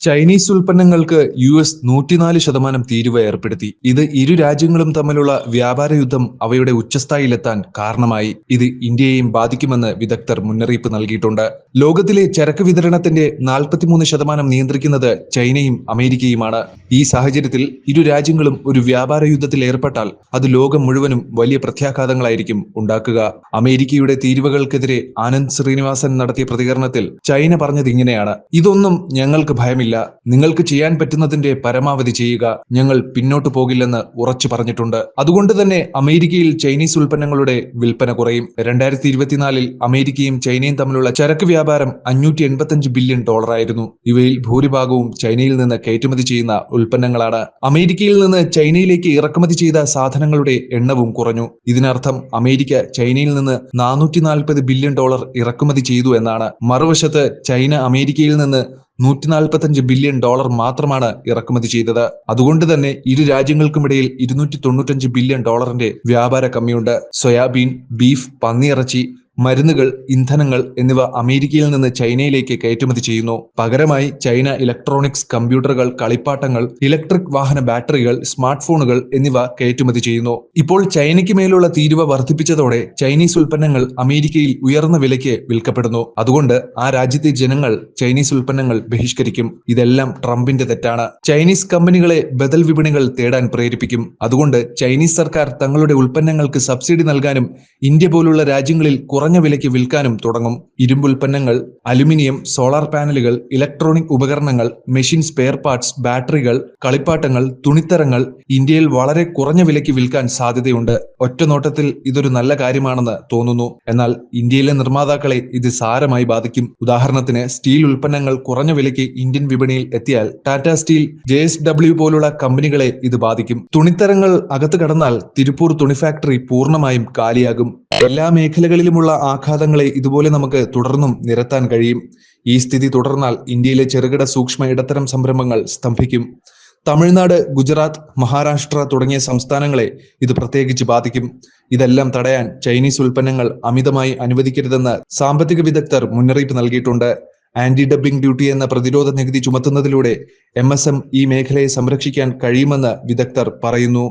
Chinese ഉൽപ്പന്നങ്ങൾക്ക് US 104% തീരുവ ഏർപ്പെടുത്തി. ഇത് ഇരു രാജ്യങ്ങളും തമ്മിലുള്ള വ്യാപാര യുദ്ധം അവയുടെ ഉച്ചസ്ഥായിലെത്താൻ കാരണമായി. ഇത് ഇന്ത്യയെയും ബാധിക്കുമെന്ന് വിദഗ്ധർ മുന്നറിയിപ്പ് നൽകിയിട്ടുണ്ട്. ലോകത്തിലെ ചരക്ക് വിതരണത്തിന്റെ 43% നിയന്ത്രിക്കുന്നത് ചൈനയും അമേരിക്കയുമാണ്. ഈ സാഹചര്യത്തിൽ ഇരു രാജ്യങ്ങളും ഒരു വ്യാപാര യുദ്ധത്തിൽ ഏർപ്പെട്ടാൽ അത് ലോകം മുഴുവനും വലിയ പ്രത്യാഘാതങ്ങളായിരിക്കും ഉണ്ടാക്കുക. അമേരിക്കയുടെ തീരുവകൾക്കെതിരെ ആനന്ദ് ശ്രീനിവാസൻ നടത്തിയ പ്രതികരണത്തിൽ ചൈന പറഞ്ഞത് ഇങ്ങനെയാണ്: ഇതൊന്നും ഞങ്ങൾക്ക് ഭയമില്ല. നിങ്ങൾക്ക് ചെയ്യാൻ പറ്റുന്നതിന്റെ പരമാവധി ചെയ്യുക. ഞങ്ങൾ പിന്നോട്ടു പോകില്ലെന്ന് ഉറച്ചു പറഞ്ഞിട്ടുണ്ട്. അതുകൊണ്ട് തന്നെ അമേരിക്കയിൽ ചൈനീസ് ഉൽപ്പന്നങ്ങളുടെ വിൽപ്പന കുറയും. 2024 അമേരിക്കയും ചൈനയും തമ്മിലുള്ള ചരക്ക് വ്യാപാരം $585 ബില്യൺ ആയിരുന്നു. ഇവയിൽ ഭൂരിഭാഗവും ചൈനയിൽ നിന്ന് കയറ്റുമതി ചെയ്യുന്ന ഉൽപ്പന്നങ്ങളാണ്. അമേരിക്കയിൽ നിന്ന് ചൈനയിലേക്ക് ഇറക്കുമതി ചെയ്ത സാധനങ്ങളുടെ എണ്ണവും കുറഞ്ഞു. ഇതിനർത്ഥം അമേരിക്ക ചൈനയിൽ നിന്ന് $440 ബില്യൺ ഇറക്കുമതി ചെയ്തു എന്നാണ്. മറുവശത്ത് ചൈന അമേരിക്കയിൽ നിന്ന് $145 ബില്യൺ മാത്രമാണ് ഇറക്കുമതി ചെയ്തത്. അതുകൊണ്ട് തന്നെ ഇരു രാജ്യങ്ങൾക്കുമിടയിൽ $295 ബില്യൺ വ്യാപാര കമ്മിയുണ്ട്. സോയാബീൻ, ബീഫ്, പന്നിയിറച്ചി, മരുന്നുകൾ, ഇന്ധനങ്ങൾ എന്നിവ അമേരിക്കയിൽ നിന്ന് ചൈനയിലേക്ക് കയറ്റുമതി ചെയ്യുന്നു. പകരമായി ചൈന ഇലക്ട്രോണിക്സ്, കമ്പ്യൂട്ടറുകൾ, കളിപ്പാട്ടങ്ങൾ, ഇലക്ട്രിക് വാഹന ബാറ്ററികൾ, സ്മാർട്ട് ഫോണുകൾ എന്നിവ കയറ്റുമതി ചെയ്യുന്നു. ഇപ്പോൾ ചൈനയ്ക്ക് മേലുള്ള തീരുവ വർദ്ധിപ്പിച്ചതോടെ ചൈനീസ് ഉൽപ്പന്നങ്ങൾ അമേരിക്കയിൽ ഉയർന്ന വിലയ്ക്ക് വിൽക്കപ്പെടുന്നു. അതുകൊണ്ട് ആ രാജ്യത്തെ ജനങ്ങൾ ചൈനീസ് ഉൽപ്പന്നങ്ങൾ ബഹിഷ്കരിക്കും. ഇതെല്ലാം ട്രംപിന്റെ തെറ്റാണ്. ചൈനീസ് കമ്പനികളെ ബദൽ വിപണികൾ തേടാൻ പ്രേരിപ്പിക്കും. അതുകൊണ്ട് ചൈനീസ് സർക്കാർ തങ്ങളുടെ ഉൽപ്പന്നങ്ങൾക്ക് സബ്സിഡി നൽകാനും ഇന്ത്യ പോലുള്ള രാജ്യങ്ങളിൽ കുറഞ്ഞ വിലയ്ക്ക് വിൽക്കാനും തുടങ്ങും. ഇരുമ്പുൽപ്പന്നങ്ങൾ, അലുമിനിയം, സോളാർ പാനലുകൾ, ഇലക്ട്രോണിക് ഉപകരണങ്ങൾ, മെഷീൻ സ്പെയർ പാർട്സ്, ബാറ്ററികൾ, കളിപ്പാട്ടങ്ങൾ, തുണിത്തരങ്ങൾ ഇന്ത്യയിൽ വളരെ കുറഞ്ഞ വിലയ്ക്ക് വിൽക്കാൻ സാധ്യതയുണ്ട്. ഒറ്റനോട്ടത്തിൽ ഇതൊരു നല്ല കാര്യമാണെന്ന് തോന്നുന്നു. എന്നാൽ ഇന്ത്യയിലെ നിർമ്മാതാക്കളെ ഇത് സാരമായി ബാധിക്കും. ഉദാഹരണത്തിന്, സ്റ്റീൽ ഉൽപ്പന്നങ്ങൾ കുറഞ്ഞ വിലയ്ക്ക് ഇന്ത്യൻ വിപണിയിൽ എത്തിയാൽ ടാറ്റ സ്റ്റീൽ, JSW പോലുള്ള കമ്പനികളെ ഇത് ബാധിക്കും. തുണിത്തരങ്ങൾ അകത്ത് കടന്നാൽ തിരുപ്പൂർ തുണി ഫാക്ടറി പൂർണ്ണമായും കാലിയാകും. എല്ലാ മേഖലകളിലുമുള്ള ആഘാതങ്ങളെ ഇതുപോലെ നമുക്ക് തുടർന്നും നിരത്താൻ കഴിയും. ഈ സ്ഥിതി തുടർന്നാൽ ഇന്ത്യയിലെ ചെറുകിട സൂക്ഷ്മ ഇടത്തരം സംരംഭങ്ങൾ സ്തംഭിക്കും. തമിഴ്നാട്, ഗുജറാത്ത്, മഹാരാഷ്ട്ര തുടങ്ങിയ സംസ്ഥാനങ്ങളെ ഇത് പ്രത്യേകിച്ച് ബാധിക്കും. ഇതെല്ലാം തടയാൻ ചൈനീസ് ഉൽപ്പന്നങ്ങൾ അമിതമായി അനുവദിക്കരുതെന്ന് സാമ്പത്തിക വിദഗ്ധർ മുന്നറിയിപ്പ് നൽകിയിട്ടുണ്ട്. ആന്റി ഡംപിംഗ് ഡ്യൂട്ടി എന്ന പ്രതിരോധ നികുതി ചുമത്തുന്നതിലൂടെ MSM ഈ മേഖലയെ സംരക്ഷിക്കാൻ കഴിയുമെന്ന് വിദഗ്ധർ പറയുന്നു.